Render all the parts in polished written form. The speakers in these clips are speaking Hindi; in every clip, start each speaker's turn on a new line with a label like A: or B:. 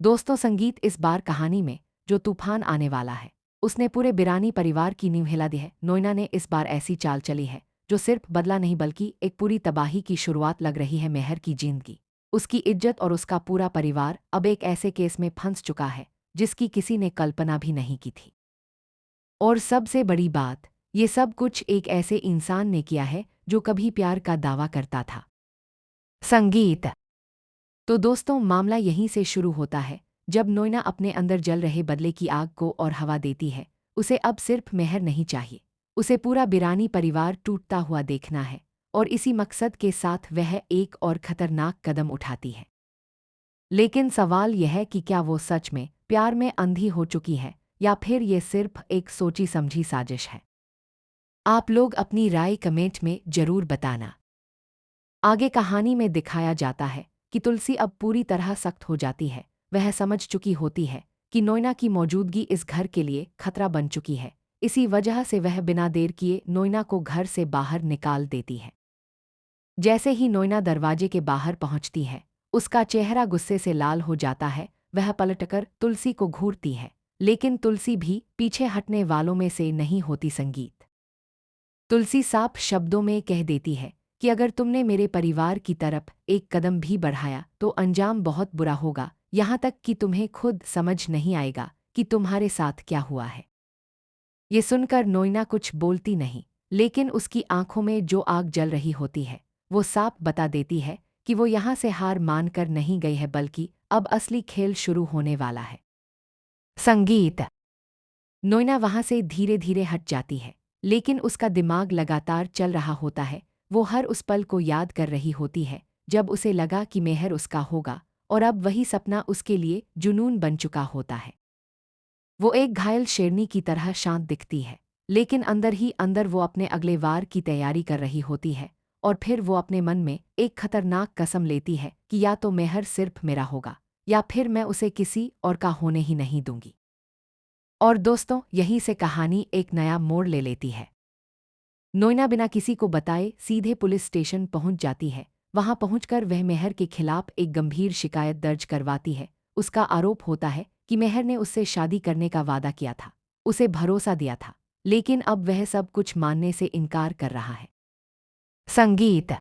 A: दोस्तों, संगीत इस बार कहानी में जो तूफान आने वाला है उसने पूरे बिरानी परिवार की नींव हिला दी है। नोइना ने इस बार ऐसी चाल चली है जो सिर्फ बदला नहीं बल्कि एक पूरी तबाही की शुरुआत लग रही है। मेहर की जिंदगी, उसकी इज्जत और उसका पूरा परिवार अब एक ऐसे केस में फंस चुका है जिसकी किसी ने कल्पना भी नहीं की थी। और सबसे बड़ी बात, ये सब कुछ एक ऐसे इंसान ने किया है जो कभी प्यार का दावा करता था। संगीत। तो दोस्तों, मामला यहीं से शुरू होता है जब नोइना अपने अंदर जल रहे बदले की आग को और हवा देती है। उसे अब सिर्फ मेहर नहीं चाहिए, उसे पूरा बिरानी परिवार टूटता हुआ देखना है। और इसी मकसद के साथ वह एक और खतरनाक कदम उठाती है। लेकिन सवाल यह है कि क्या वो सच में प्यार में अंधी हो चुकी है या फिर ये सिर्फ एक सोची समझी साजिश है। आप लोग अपनी राय कमेंट में जरूर बताना। आगे कहानी में दिखाया जाता है कि तुलसी अब पूरी तरह सख्त हो जाती है। वह समझ चुकी होती है कि नोइना की मौजूदगी इस घर के लिए खतरा बन चुकी है। इसी वजह से वह बिना देर किए नोइना को घर से बाहर निकाल देती है। जैसे ही नोइना दरवाजे के बाहर पहुंचती है, उसका चेहरा गुस्से से लाल हो जाता है। वह पलटकर तुलसी को घूरती है, लेकिन तुलसी भी पीछे हटने वालों में से नहीं होती। संगीत। तुलसी साफ शब्दों में कह देती है कि अगर तुमने मेरे परिवार की तरफ एक कदम भी बढ़ाया तो अंजाम बहुत बुरा होगा, यहाँ तक कि तुम्हें खुद समझ नहीं आएगा कि तुम्हारे साथ क्या हुआ है। ये सुनकर नोइना कुछ बोलती नहीं, लेकिन उसकी आंखों में जो आग जल रही होती है वो साफ बता देती है कि वो यहाँ से हार मानकर नहीं गई है, बल्कि अब असली खेल शुरू होने वाला है। संगीत। नोइना वहां से धीरे धीरे हट जाती है, लेकिन उसका दिमाग लगातार चल रहा होता है। वो हर उस पल को याद कर रही होती है जब उसे लगा कि मेहर उसका होगा, और अब वही सपना उसके लिए जुनून बन चुका होता है। वो एक घायल शेरनी की तरह शांत दिखती है, लेकिन अंदर ही अंदर वो अपने अगले वार की तैयारी कर रही होती है। और फिर वो अपने मन में एक खतरनाक कसम लेती है कि या तो मेहर सिर्फ मेरा होगा या फिर मैं उसे किसी और का होने ही नहीं दूंगी। और दोस्तों, यहीं से कहानी एक नया मोड़ ले लेती है। नोइना बिना किसी को बताए सीधे पुलिस स्टेशन पहुंच जाती है। वहां पहुंचकर वह मेहर के खिलाफ एक गंभीर शिकायत दर्ज करवाती है। उसका आरोप होता है कि मेहर ने उससे शादी करने का वादा किया था, उसे भरोसा दिया था, लेकिन अब वह सब कुछ मानने से इनकार कर रहा है। संगीत।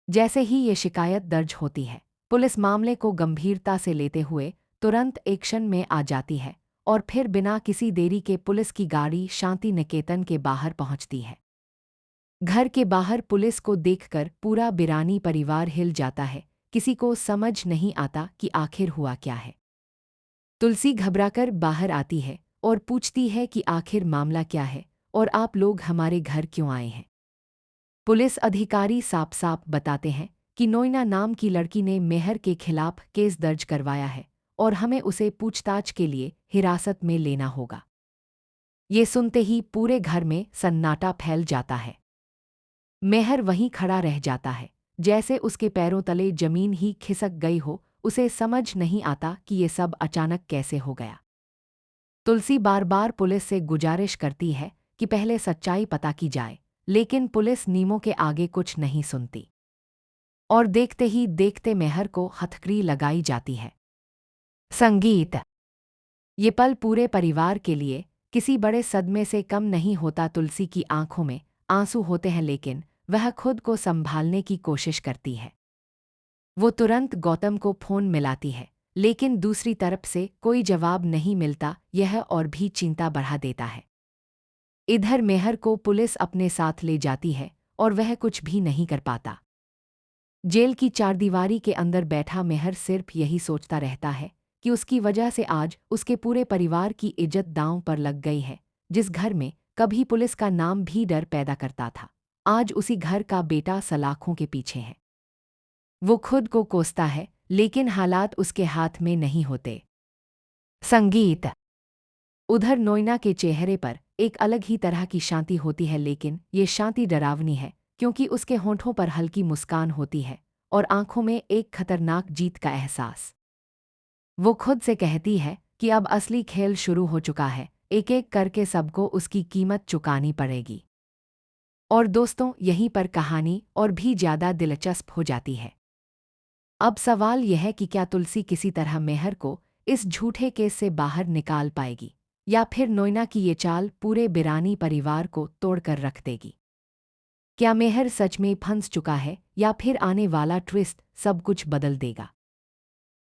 A: जैसे ही ये शिकायत दर्ज होती है, पुलिस मामले को गंभीरता से लेते हुए तुरंत एक्शन में आ जाती है। और फिर बिना किसी देरी के पुलिस की गाड़ी शांति निकेतन के बाहर पहुंचती है। घर के बाहर पुलिस को देखकर पूरा बिरानी परिवार हिल जाता है। किसी को समझ नहीं आता कि आखिर हुआ क्या है। तुलसी घबराकर बाहर आती है और पूछती है कि आखिर मामला क्या है और आप लोग हमारे घर क्यों आए हैं। पुलिस अधिकारी साफ साफ बताते हैं कि नोइना नाम की लड़की ने मेहर के खिलाफ केस दर्ज करवाया है और हमें उसे पूछताछ के लिए हिरासत में लेना होगा। ये सुनते ही पूरे घर में सन्नाटा फैल जाता है। मेहर वहीं खड़ा रह जाता है, जैसे उसके पैरों तले जमीन ही खिसक गई हो। उसे समझ नहीं आता कि ये सब अचानक कैसे हो गया। तुलसी बार बार पुलिस से गुजारिश करती है कि पहले सच्चाई पता की जाए, लेकिन पुलिस नियमों के आगे कुछ नहीं सुनती। और देखते ही देखते मेहर को हथकड़ी लगाई जाती है। संगीत। ये पल पूरे परिवार के लिए किसी बड़े सदमे से कम नहीं होता। तुलसी की आंखों में आंसू होते हैं, लेकिन वह खुद को संभालने की कोशिश करती है। वो तुरंत गौतम को फोन मिलाती है, लेकिन दूसरी तरफ से कोई जवाब नहीं मिलता। यह और भी चिंता बढ़ा देता है। इधर मेहर को पुलिस अपने साथ ले जाती है और वह कुछ भी नहीं कर पाता। जेल की चारदीवारी के अंदर बैठा मेहर सिर्फ यही सोचता रहता है कि उसकी वजह से आज उसके पूरे परिवार की इज्जत दांव पर लग गई है। जिस घर में कभी पुलिस का नाम भी डर पैदा करता था, आज उसी घर का बेटा सलाखों के पीछे है। वो खुद को कोसता है, लेकिन हालात उसके हाथ में नहीं होते। संगीत। उधर नोइना के चेहरे पर एक अलग ही तरह की शांति होती है, लेकिन ये शांति डरावनी है क्योंकि उसके होंठों पर हल्की मुस्कान होती है और आंखों में एक खतरनाक जीत का एहसास। वो खुद से कहती है कि अब असली खेल शुरू हो चुका है, एक एक करके सबको उसकी कीमत चुकानी पड़ेगी। और दोस्तों, यहीं पर कहानी और भी ज़्यादा दिलचस्प हो जाती है। अब सवाल यह है कि क्या तुलसी किसी तरह मेहर को इस झूठे केस से बाहर निकाल पाएगी, या फिर नोयना की ये चाल पूरे बिरानी परिवार को तोड़कर रख देगी। क्या मेहर सच में फंस चुका है, या फिर आने वाला ट्विस्ट सब कुछ बदल देगा?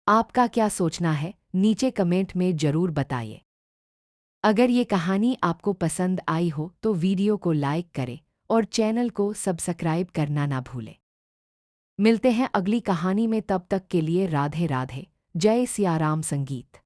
A: आपका क्या सोचना है, नीचे कमेंट में जरूर बताइए। अगर ये कहानी आपको पसंद आई हो तो वीडियो को लाइक करें और चैनल को सब्सक्राइब करना ना भूलें। मिलते हैं अगली कहानी में, तब तक के लिए राधे राधे। जय सिया राम संगीत।